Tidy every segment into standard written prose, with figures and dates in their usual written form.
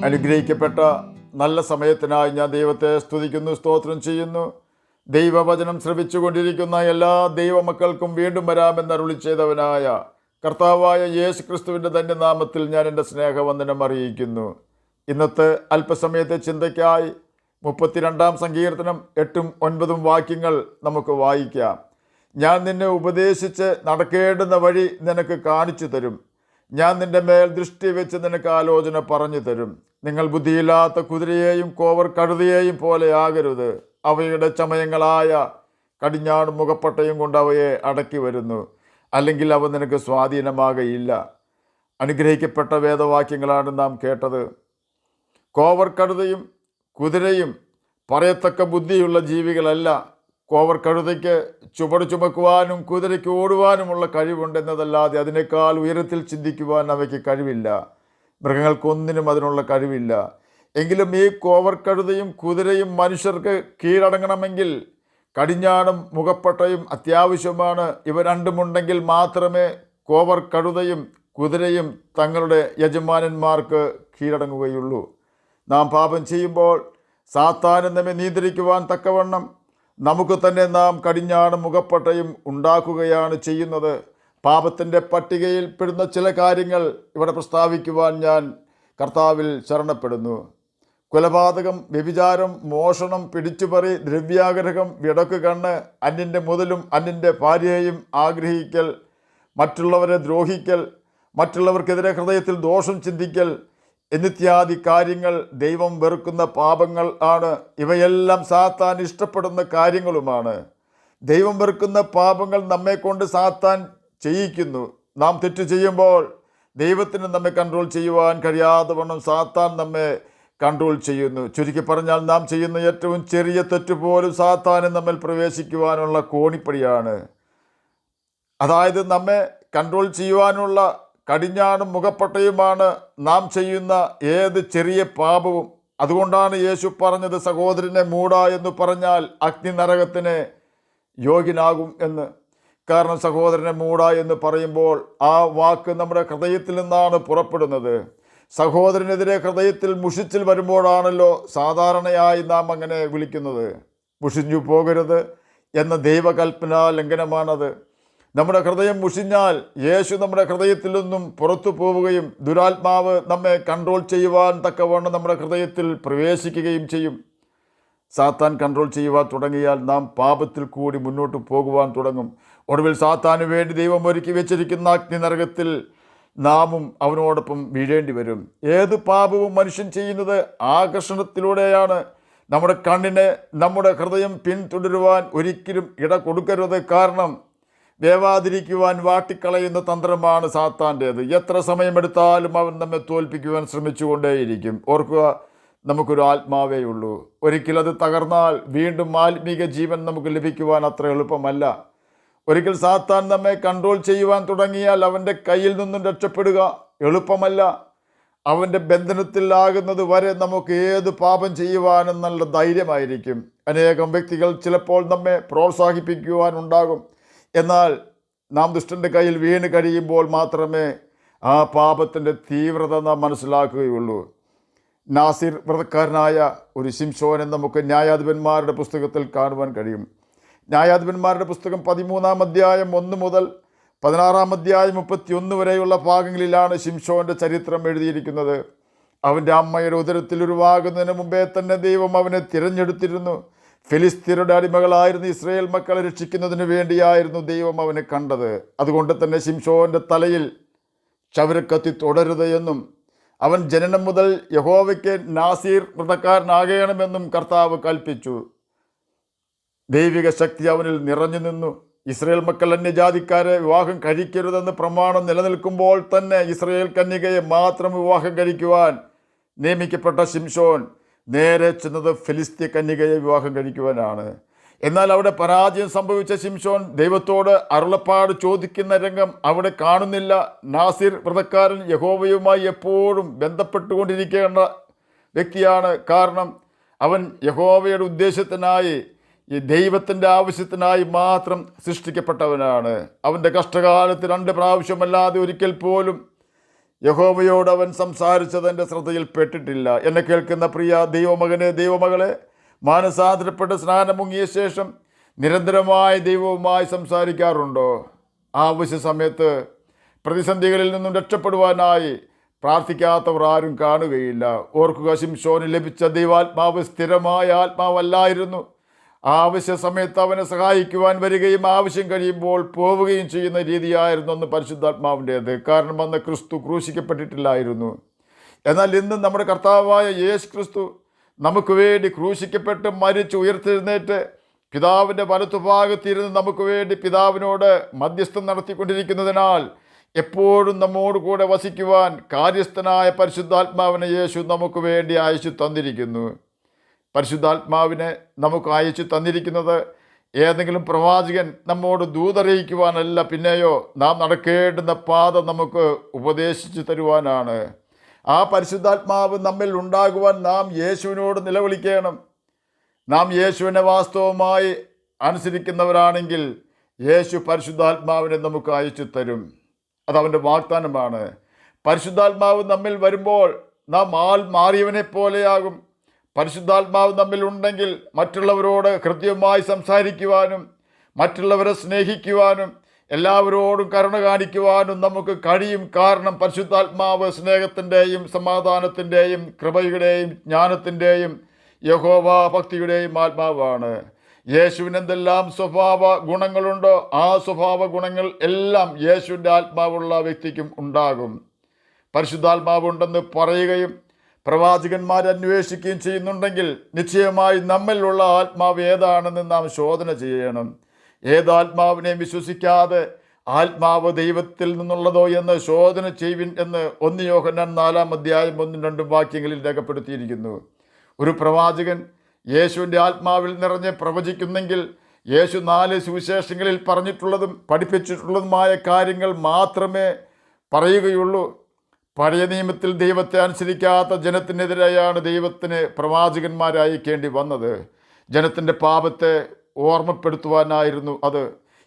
അനുഗ്രഹിക്കപ്പെട്ട നല്ല സമയത്തിനായി ഞാൻ ദൈവത്തെ സ്തുതിക്കുന്നു, സ്തോത്രം ചെയ്യുന്നു. ദൈവവചനം ശ്രവിച്ചുകൊണ്ടിരിക്കുന്ന എല്ലാ ദൈവമക്കൾക്കും വീണ്ടും വരാമെന്ന് അരുളി ചെയ്തവനായ കർത്താവായ യേശു ക്രിസ്തുവിൻ്റെ തന്നെ നാമത്തിൽ ഞാൻ എൻ്റെ സ്നേഹവന്ദനം അറിയിക്കുന്നു. ഇന്നത്തെ അല്പസമയത്തെ ചിന്തയ്ക്കായി 32 സങ്കീർത്തനം 8ഉം 9ഉം വാക്യങ്ങൾ നമുക്ക് വായിക്കാം. ഞാൻ നിന്നെ ഉപദേശിച്ച് നടക്കേണ്ടുന്ന വഴി നിനക്ക് കാണിച്ചു തരും. ഞാൻ നിന്റെ മേൽ ദൃഷ്ടി വെച്ച് നിനക്ക് ആലോചന പറഞ്ഞു തരും. നിങ്ങൾ ബുദ്ധിയില്ലാത്ത കുതിരയെയും കോവർ കഴുതയെയും പോലെ ആകരുത്. അവയുടെ ചമയങ്ങളായ കടിഞ്ഞാണും മുഖപ്പട്ടയും കൊണ്ട് അവയെ അടക്കി വരുന്നു, അല്ലെങ്കിൽ അവ നിനക്ക് സ്വാധീനമാകയില്ല. അനുഗ്രഹിക്കപ്പെട്ട വേദവാക്യങ്ങളാണ് നാം കേട്ടത്. കോവർ കഴുതയും കുതിരയും പറയത്തക്ക ബുദ്ധിയുള്ള ജീവികളല്ല. കോവർ കഴുതയ്ക്ക് ചുവട് ചുമക്കുവാനും കുതിരയ്ക്ക് ഓടുവാനുമുള്ള കഴിവുണ്ടെന്നതല്ലാതെ അതിനേക്കാൾ ഉയരത്തിൽ ചിന്തിക്കുവാൻ അവയ്ക്ക് കഴിവില്ല. മൃഗങ്ങൾക്കൊന്നിനും അതിനുള്ള കഴിവില്ല. എങ്കിലും ഈ കോവർ കഴുതയും കുതിരയും മനുഷ്യർക്ക് കീഴടങ്ങണമെങ്കിൽ കടിഞ്ഞാണും മുഖപ്പട്ടയും അത്യാവശ്യമാണ്. ഇവ രണ്ടുമുണ്ടെങ്കിൽ മാത്രമേ കോവർ കഴുതയും കുതിരയും തങ്ങളുടെ യജമാനന്മാർക്ക് കീഴടങ്ങുകയുള്ളൂ. നാം പാപം ചെയ്യുമ്പോൾ സാത്താൻ നമ്മെ നിയന്ത്രിക്കുവാൻ തക്കവണ്ണം നമുക്ക് തന്നെ നാം കടിഞ്ഞാണും മുഖപ്പട്ടയും ഉണ്ടാക്കുകയാണ് ചെയ്യുന്നത്. പാപത്തിൻ്റെ പട്ടികയിൽ പെടുന്ന ചില കാര്യങ്ങൾ ഇവിടെ പ്രസ്താവിക്കുവാൻ ഞാൻ കർത്താവിൽ ശരണപ്പെടുന്നു. കൊലപാതകം, വ്യഭിചാരം, മോഷണം, പിടിച്ചുപറി, ദ്രവ്യാഗ്രഹം, വിടക്ക് കണ്ണ്, അന്യൻ്റെ മുതലും അന്യൻ്റെ ഭാര്യയെയും ആഗ്രഹിക്കൽ, മറ്റുള്ളവരെ ദ്രോഹിക്കൽ, മറ്റുള്ളവർക്കെതിരെ ഹൃദയത്തിൽ ദോഷം ചിന്തിക്കൽ എന്നിത്യാദി കാര്യങ്ങൾ ദൈവം വെറുക്കുന്ന പാപങ്ങൾ ആണ്. ഇവയെല്ലാം സാത്താൻ ഇഷ്ടപ്പെടുന്ന കാര്യങ്ങളുമാണ്. ദൈവം വെറുക്കുന്ന പാപങ്ങൾ നമ്മെക്കൊണ്ട് സാത്താൻ ചെയ്യിക്കുന്നു. നാം തെറ്റ് ചെയ്യുമ്പോൾ ദൈവത്തിന് നമ്മെ കൺട്രോൾ ചെയ്യുവാൻ കഴിയാതെ വണ്ണം സാത്താൻ നമ്മെ കൺട്രോൾ ചെയ്യുന്നു. ചുരുക്കി പറഞ്ഞാൽ നാം ചെയ്യുന്ന ഏറ്റവും ചെറിയ തെറ്റ് പോലും സാത്താന് നമ്മിൽ പ്രവേശിക്കുവാനുള്ള കോണിപ്പടിയാണ്. അതായത് നമ്മെ കൺട്രോൾ ചെയ്യുവാനുള്ള കടിഞ്ഞാണും മുഖപ്പട്ടയുമാണ് നാം ചെയ്യുന്ന ഏത് ചെറിയ പാപവും. അതുകൊണ്ടാണ് യേശു പറഞ്ഞത്, സഹോദരനെ മൂടാ എന്ന് പറഞ്ഞാൽ അഗ്നി നരകത്തിന് യോഗ്യനാകും എന്ന്. കാരണം സഹോദരനെ മൂടാ എന്ന് പറയുമ്പോൾ ആ വാക്ക് നമ്മുടെ ഹൃദയത്തിൽ നിന്നാണ് പുറപ്പെടുന്നത്. സഹോദരനെതിരെ ഹൃദയത്തിൽ മുഷിച്ചിൽ വരുമ്പോഴാണല്ലോ സാധാരണയായി നാം അങ്ങനെ വിളിക്കുന്നത്. മുഷിഞ്ഞു പോകരുത് എന്ന ദൈവകൽപ്പന ലംഘനമാണത്. നമ്മുടെ ഹൃദയം മുഷിഞ്ഞാൽ യേശു നമ്മുടെ ഹൃദയത്തിൽ നിന്നും പുറത്തു പോവുകയും ദുരാത്മാവ് നമ്മെ കൺട്രോൾ ചെയ്യുവാൻ തക്കവണ്ണം നമ്മുടെ ഹൃദയത്തിൽ പ്രവേശിക്കുകയും ചെയ്യും. സാത്താൻ കൺട്രോൾ ചെയ്യുവാൻ തുടങ്ങിയാൽ നാം പാപത്തിൽ കൂടി മുന്നോട്ട് പോകുവാൻ തുടങ്ങും. ഒടുവിൽ സാത്താന് വേണ്ടി ദൈവം ഒരുക്കി വെച്ചിരിക്കുന്ന അഗ്നി നരകത്തിൽ നാമും അവനോടൊപ്പം വീഴേണ്ടി വരും. ഏത് പാപവും മനുഷ്യൻ ചെയ്യുന്നത് ആകർഷണത്തിലൂടെയാണ്. നമ്മുടെ കണ്ണിനെ നമ്മുടെ ഹൃദയം പിന്തുടരുവാൻ ഒരിക്കലും ഇട കൊടുക്കരുത്. കാരണം വേവാതിരിക്കുവാൻ വാട്ടിക്കളയുന്ന തന്ത്രമാണ് സാത്താൻ്റേത്. എത്ര സമയമെടുത്താലും അവൻ നമ്മെ തോൽപ്പിക്കുവാൻ ശ്രമിച്ചുകൊണ്ടേയിരിക്കും. ഓർക്കുക, നമുക്കൊരു ആത്മാവേ ഉള്ളൂ. ഒരിക്കൽ അത് തകർന്നാൽ വീണ്ടും ആത്മീക ജീവൻ നമുക്ക് ലഭിക്കുവാൻ അത്ര എളുപ്പമല്ല. ഒരിക്കൽ സാത്താൻ നമ്മെ കൺട്രോൾ ചെയ്യുവാൻ തുടങ്ങിയാൽ അവൻ്റെ കയ്യിൽ നിന്നും രക്ഷപ്പെടുക എളുപ്പമല്ല. അവൻ്റെ ബന്ധനത്തിലാകുന്നത് വരെ നമുക്ക് ഏത് പാപം ചെയ്യുവാനെന്നുള്ള ധൈര്യമായിരിക്കും. അനേകം വ്യക്തികൾ ചിലപ്പോൾ നമ്മെ പ്രോത്സാഹിപ്പിക്കുവാനുണ്ടാകും. എന്നാൽ നാം ദുഷ്ടൻ്റെ കയ്യിൽ വീണ് കഴിയുമ്പോൾ മാത്രമേ ആ പാപത്തിൻ്റെ തീവ്രത നാം മനസ്സിലാക്കുകയുള്ളൂ. നാസിർ വ്രതക്കാരനായ ഒരു ശിംശോനെ നമുക്ക് ന്യായാധിപന്മാരുടെ പുസ്തകത്തിൽ കാണുവാൻ കഴിയും. ന്യായാധിപന്മാരുടെ പുസ്തകം 13-ാം അധ്യായം 1 മുതൽ 16-ാം അധ്യായം 31 വരെയുള്ള ഭാഗങ്ങളിലാണ് ശിംശോൻ്റെ ചരിത്രം എഴുതിയിരിക്കുന്നത്. അവൻ്റെ അമ്മയുടെ ഉദരത്തിൽ ഉരുവാകുന്നതിന് മുമ്പേ തന്നെ ദൈവം അവനെ തിരഞ്ഞെടുത്തിരുന്നു. ഫിലിസ്തീനയുടെ അടിമകളായിരുന്ന ഇസ്രായേൽ മക്കളെ രക്ഷിക്കുന്നതിന് വേണ്ടിയായിരുന്നു ദൈവം അവനെ കണ്ടത്. അതുകൊണ്ട് തന്നെ ശിംശോൻ്റെ തലയിൽ ചവരക്കത്തി തൊടരുത് എന്നും അവൻ ജനനം മുതൽ യഹോവയ്ക്ക് നാസീർ വ്രതക്കാരനാകണമെന്നും കർത്താവ് കൽപ്പിച്ചു. ദൈവിക ശക്തി അവനിൽ നിറഞ്ഞു നിന്നു. ഇസ്രായേൽ മക്കൾ അന്യജാതിക്കാരെ വിവാഹം കഴിക്കരുതെന്ന് പ്രമാണം നിലനിൽക്കുമ്പോൾ തന്നെ ഇസ്രായേൽ കന്യകയെ മാത്രം വിവാഹം കഴിക്കുവാൻ നിയമിക്കപ്പെട്ട ശിംശോൻ നേരെ ചെന്നത് ഫിലിസ്ത്യ കന്യകയെ വിവാഹം കഴിക്കുവാനാണ്. എന്നാൽ അവിടെ പരാജയം സംഭവിച്ച ശിംശോൻ ദൈവത്തോട് അരുളപ്പാട് ചോദിക്കുന്ന രംഗം അവിടെ കാണുന്നില്ല. നാസിർ വ്രതക്കാരൻ യഹോവയുമായി എപ്പോഴും ബന്ധപ്പെട്ടുകൊണ്ടിരിക്കേണ്ട വ്യക്തിയാണ്. കാരണം അവൻ യഹോവയുടെ ഉദ്ദേശത്തിനായി, ഈ ദൈവത്തിൻ്റെ ആവശ്യത്തിനായി മാത്രം സൃഷ്ടിക്കപ്പെട്ടവനാണ്. അവൻ്റെ കഷ്ടകാലത്ത് 2 പ്രാവശ്യമല്ലാതെ ഒരിക്കൽ പോലും യഹോവയോട് അവൻ സംസാരിച്ചതെൻ്റെ ശ്രദ്ധയിൽപ്പെട്ടിട്ടില്ല. എന്നെ കേൾക്കുന്ന പ്രിയ ദൈവമകനെ, ദൈവമകളെ, മാനസാന്തരപ്പെട്ട് സ്നാനം മുങ്ങിയ ശേഷം നിരന്തരമായി ദൈവവുമായി സംസാരിക്കാറുണ്ടോ? ആവശ്യ സമയത്ത് പ്രതിസന്ധികളിൽ നിന്നും രക്ഷപ്പെടുവാനായി പ്രാർത്ഥിക്കാത്തവർ ആരും കാണുകയില്ല. ഓർക്കുക, ശിംശോന് ലഭിച്ച ദൈവാത്മാവ് സ്ഥിരമായ ആത്മാവല്ലായിരുന്നു. ആവശ്യ സമയത്ത് അവനെ സഹായിക്കുവാൻ വരികയും ആവശ്യം കഴിയുമ്പോൾ പോവുകയും ചെയ്യുന്ന രീതിയായിരുന്നു അന്ന് പരിശുദ്ധാത്മാവിൻ്റേത്. കാരണം അന്ന് ക്രിസ്തു ക്രൂശിക്കപ്പെട്ടിട്ടില്ലായിരുന്നു. എന്നാൽ ഇന്ന് നമ്മുടെ കർത്താവായ യേശു ക്രിസ്തു നമുക്ക് വേണ്ടി ക്രൂശിക്കപ്പെട്ട് മരിച്ച് ഉയർത്തെഴുന്നേറ്റ് പിതാവിൻ്റെ വലത്തുഭാഗത്തിരുന്ന് നമുക്ക് വേണ്ടി പിതാവിനോട് മധ്യസ്ഥം നടത്തിക്കൊണ്ടിരിക്കുന്നതിനാൽ എപ്പോഴും നമ്മോട് കൂടെ വസിക്കുവാൻ കാര്യസ്ഥനായ പരിശുദ്ധാത്മാവിനെ യേശു നമുക്ക് വേണ്ടി അയച്ചു തന്നിരിക്കുന്നു. പരിശുദ്ധാത്മാവിനെ നമുക്ക് അയച്ചു തന്നിരിക്കുന്നത് ഏതെങ്കിലും പ്രവാചകൻ നമ്മോട് ദൂതറിയിക്കുവാനല്ല, പിന്നെയോ നാം നടക്കേണ്ടുന്ന പാത നമുക്ക് ഉപദേശിച്ചു തരുവാനാണ്. ആ പരിശുദ്ധാത്മാവ് നമ്മിൽ ഉണ്ടാകുവാൻ നാം യേശുവിനോട് നിലവിളിക്കണം. നാം യേശുവിനെ വാസ്തവമായി അനുസരിക്കുന്നവരാണെങ്കിൽ യേശു പരിശുദ്ധാത്മാവിനെ നമുക്ക് അയച്ചു തരും. അതവൻ്റെ വാഗ്ദാനമാണ്. പരിശുദ്ധാത്മാവ് നമ്മിൽ വരുമ്പോൾ നാം ആൾ മാറിയവനെ പോലെയാകും. പരിശുദ്ധാത്മാവ് നമ്മിൽ ഉണ്ടെങ്കിൽ മറ്റുള്ളവരോട് ഹൃദ്യമായി സംസാരിക്കുവാനും മറ്റുള്ളവരെ സ്നേഹിക്കുവാനും എല്ലാവരോടും കരുണ കാണിക്കുവാനും നമുക്ക് കഴിയും. കാരണം പരിശുദ്ധാത്മാവ് സ്നേഹത്തിൻ്റെയും സമാധാനത്തിൻ്റെയും കൃപയുടെയും ജ്ഞാനത്തിൻ്റെയും യഹോവ ഭക്തിയുടെയും ആത്മാവാണ്. യേശുവിന് എന്തെല്ലാം സ്വഭാവ ഗുണങ്ങളുണ്ടോ ആ സ്വഭാവ ഗുണങ്ങൾ എല്ലാം യേശുവിൻ്റെ ആത്മാവുള്ള വ്യക്തിക്കും ഉണ്ടാകും. പരിശുദ്ധാത്മാവുണ്ടെന്ന് പറയുകയും പ്രവാചകന്മാർ അന്വേഷിക്കുകയും ചെയ്യുന്നുണ്ടെങ്കിൽ നിശ്ചയമായി നമ്മളിലുള്ള ആത്മാവ് ഏതാണെന്ന് നാം ശോധന ചെയ്യണം. ഏതാത്മാവിനെയും വിശ്വസിക്കാതെ ആത്മാവ് ദൈവത്തിൽ നിന്നുള്ളതോ എന്ന് ശോധന ചെയ്യുവിൻ എന്ന് 1 യോഹന്നാൻ 4:1-2 വാക്യങ്ങളിൽ രേഖപ്പെടുത്തിയിരിക്കുന്നു. ഒരു പ്രവാചകൻ യേശുവിൻ്റെ ആത്മാവിൽ നിറഞ്ഞ് പ്രവചിക്കുന്നെങ്കിൽ യേശു 4 സുവിശേഷങ്ങളിൽ പറഞ്ഞിട്ടുള്ളതും പഠിപ്പിച്ചിട്ടുള്ളതുമായ കാര്യങ്ങൾ മാത്രമേ പറയുകയുള്ളൂ. പഴയ നിയമത്തിൽ ദൈവത്തെ അനുസരിക്കാത്ത ജനത്തിനെതിരെയാണ് ദൈവത്തിന് പ്രവാചകന്മാരെ അയക്കേണ്ടി വന്നത്. ജനത്തിൻ്റെ പാപത്തെ ഓർമ്മപ്പെടുത്തുവാനായിരുന്നു അത്.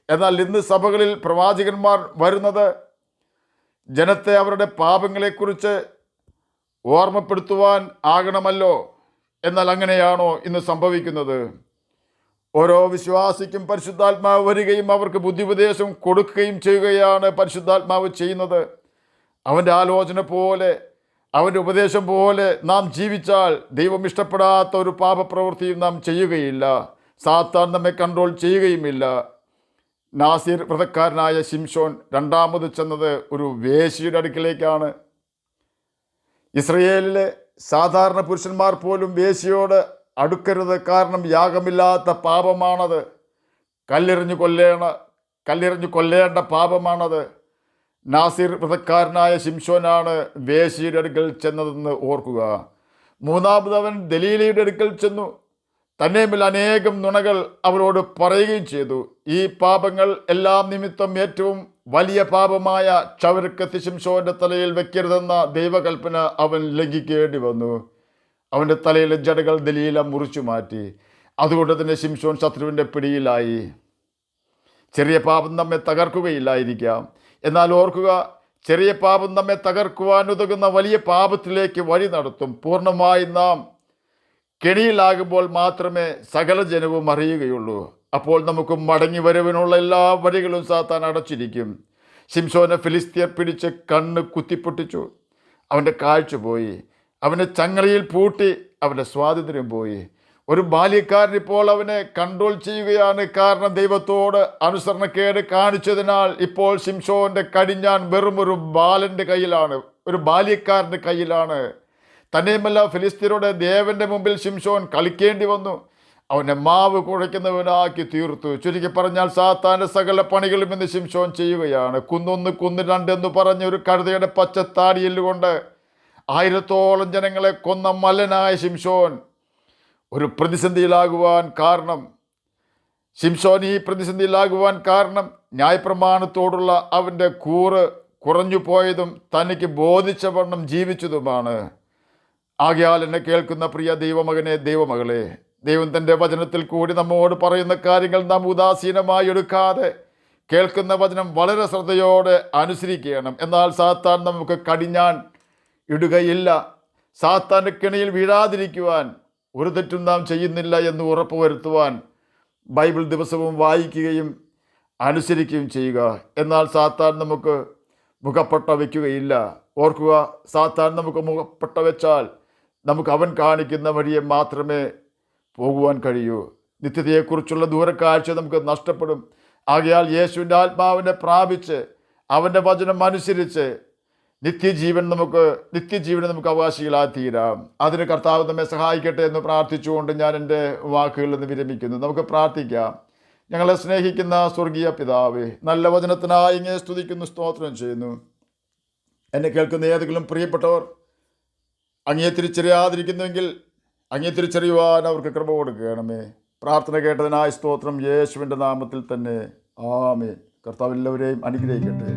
എന്നാൽ ഇന്ന് സഭകളിൽ പ്രവാചകന്മാർ വരുന്നത് ജനത്തെ അവരുടെ പാപങ്ങളെക്കുറിച്ച് ഓർമ്മപ്പെടുത്തുവാൻ ആകണമല്ലോ. എന്നാൽ അങ്ങനെയാണോ ഇന്ന് സംഭവിക്കുന്നത്? ഓരോ വിശ്വാസിക്കും പരിശുദ്ധാത്മാവ് വരികയും അവർക്ക് ബുദ്ധിപദേശം കൊടുക്കുകയും ചെയ്യുകയാണ് പരിശുദ്ധാത്മാവ് ചെയ്യുന്നത്. അവൻ്റെ ആലോചന പോലെ അവൻ്റെ ഉപദേശം പോലെ നാം ജീവിച്ചാൽ ദൈവം ഇഷ്ടപ്പെടാത്ത ഒരു പാപപ്രവൃത്തിയും നാം ചെയ്യുകയില്ല. സാത്താൻ നമ്മെ കൺട്രോൾ ചെയ്യുകയുമില്ല. നാസീർ വ്രതക്കാരനായ ശിംശോൻ രണ്ടാമത് ചെന്നത് ഒരു വേശ്യയുടെ അടുക്കിലേക്കാണ്. ഇസ്രയേലിലെ സാധാരണ പുരുഷന്മാർ പോലും വേശ്യയോട് അടുക്കരുത്. കാരണം യാഗമില്ലാത്ത പാപമാണത്. കല്ലെറിഞ്ഞു കൊല്ലേണ്ട പാപമാണത്. നാസീർ വ്രതക്കാരനായ ശിംശോനാണ് വേശ്യയുടെ അടുക്കൽ ചെന്നതെന്ന് ഓർക്കുക. മൂന്നാമത് അവൻ ദലീലയുടെ അടുക്കൽ ചെന്നു. തന്നെയുമിൽ അനേകം നുണകൾ അവരോട് പറയുകയും ചെയ്തു. ഈ പാപങ്ങൾ എല്ലാം നിമിത്തം ഏറ്റവും വലിയ പാപമായ ക്ഷൗരക്കത്തി ശിംശോന്റെ തലയിൽ വെക്കരുതെന്ന ദൈവകൽപ്പന അവൻ ലംഘിക്കേണ്ടി വന്നു. അവൻ്റെ തലയിലെ ജടകൾ ദലീല മുറിച്ചു മാറ്റി. അതുകൊണ്ട് തന്നെ ശിംശോൻ ശത്രുവിൻ്റെ പിടിയിലായി. ചെറിയ പാപം നമ്മെ തകർക്കുകയില്ലായിരിക്കാം. എന്നാൽ ഓർക്കുക, ചെറിയ പാപം നമ്മെ തകർക്കുവാൻ ഉതകുന്ന വലിയ പാപത്തിലേക്ക് വഴി നടത്തും. പൂർണ്ണമായി നാം കെണിയിലാകുമ്പോൾ മാത്രമേ സകല ജനവും അറിയുകയുള്ളൂ. അപ്പോൾ നമുക്ക് മടങ്ങി വരവിനുള്ള എല്ലാ വഴികളും സാത്താൻ അടച്ചിരിക്കും. ശിംശോനെ ഫിലിസ്ത്യർ പിടിച്ച് കണ്ണ് കുത്തിപ്പൊട്ടിച്ചു. അവൻ്റെ കാഴ്ച പോയി. അവനെ ചങ്ങലയിൽ പൂട്ടി. അവൻ്റെ സ്വാതന്ത്ര്യം പോയി. ഒരു ബാല്യക്കാരൻ ഇപ്പോൾ അവനെ കൺട്രോൾ ചെയ്യുകയാണ്. കാരണം ദൈവത്തോട് അനുസരണക്കേട് കാണിച്ചതിനാൽ ഇപ്പോൾ ശിംശോന്റെ കടിഞ്ഞാൻ വെറും ഒരു ബാലൻ്റെ കയ്യിലാണ്, ഒരു ബാല്യക്കാരൻ്റെ കയ്യിലാണ്. തന്നെയുമല്ല, ഫിലിസ്ത്യരുടെ ദേവന്റെ മുമ്പിൽ ശിംശോൻ കളിക്കേണ്ടി വന്നു. അവനെ മാവ് കുഴയ്ക്കുന്നവനാക്കി തീർത്തു. ചുരുക്കി പറഞ്ഞാൽ സാത്താൻ്റെ സകല പണികളും ഇന്ന് ശിംശോൻ ചെയ്യുകയാണ്. കുന്നൊന്ന് കുന്ന് രണ്ടെന്ന് പറഞ്ഞ ഒരു കഴുതയുടെ പച്ചത്താടിയെല്ലുകൊണ്ട് 1000-ഓളം ജനങ്ങളെ കൊന്ന മല്ലനായ ശിംശോൻ ഒരു പ്രതിസന്ധിയിലാകുവാൻ കാരണം ന്യായപ്രമാണത്തോടുള്ള അവൻ്റെ കൂറ് കുറഞ്ഞു പോയതും തനിക്ക് ബോധിച്ച വണ്ണം ജീവിച്ചതുമാണ്. ആകയാൽ എന്നെ കേൾക്കുന്ന പ്രിയ ദൈവമകനെ, ദൈവമകളെ, ദൈവം തൻ്റെ വചനത്തിൽ കൂടി നമ്മോട് പറയുന്ന കാര്യങ്ങൾ നാം ഉദാസീനമായി എടുക്കാതെ കേൾക്കുന്ന വചനം വളരെ ശ്രദ്ധയോടെ അനുസരിക്കണം. എന്നാൽ സാത്താൻ നമുക്ക് കടിഞ്ഞാൺ ഇടുകയില്ല. സാത്താൻ്റെ കെണിയിൽ വീഴാതിരിക്കുവാൻ, ഒരു തെറ്റും നാം ചെയ്യുന്നില്ല എന്ന് ഉറപ്പുവരുത്തുവാൻ ബൈബിൾ ദിവസവും വായിക്കുകയും അനുസരിക്കുകയും ചെയ്യുക. എന്നാൽ സാത്താൻ നമുക്ക് മുഖപ്പട്ട വയ്ക്കുകയില്ല. ഓർക്കുക, സാത്താൻ നമുക്ക് മുഖപ്പട്ട വെച്ചാൽ നമുക്ക് അവൻ കാണിക്കുന്ന വഴിയെ മാത്രമേ പോകുവാൻ കഴിയൂ. നിത്യതയെക്കുറിച്ചുള്ള ദൂരക്കാഴ്ച നമുക്ക് നഷ്ടപ്പെടും. ആകയാൽ യേശുവിൻ്റെ ആത്മാവിനെ പ്രാപിച്ച് അവൻ്റെ വചനം അനുസരിച്ച് നിത്യജീവനെ നമുക്ക് അവകാശികളായി തീരാം. അതിന് കർത്താവ് നമ്മെ സഹായിക്കട്ടെ എന്ന് പ്രാർത്ഥിച്ചുകൊണ്ട് ഞാൻ എൻ്റെ വാക്കുകളിൽ നിന്ന് വിരമിക്കുന്നു. നമുക്ക് പ്രാർത്ഥിക്കാം. ഞങ്ങളെ സ്നേഹിക്കുന്ന സ്വർഗീയ പിതാവേ, നല്ല വചനത്തിനായി ഇങ്ങനെ സ്തുതിക്കുന്നു, സ്തോത്രം ചെയ്യുന്നു. എന്നെ കേൾക്കുന്ന ഏതെങ്കിലും പ്രിയപ്പെട്ടവർ അങ്ങയെ തിരിച്ചറിയാതിരിക്കുന്നുവെങ്കിൽ അങ്ങയെ തിരിച്ചറിയുവാൻ അവർക്ക് കൃപ കൊടുക്കണമേ. പ്രാർത്ഥന കേട്ടതിനായി സ്തോത്രം, യേശുവിൻ്റെ നാമത്തിൽ തന്നെ ആമേൻ. കർത്താവ് എല്ലാവരെയും അനുഗ്രഹിക്കട്ടെ.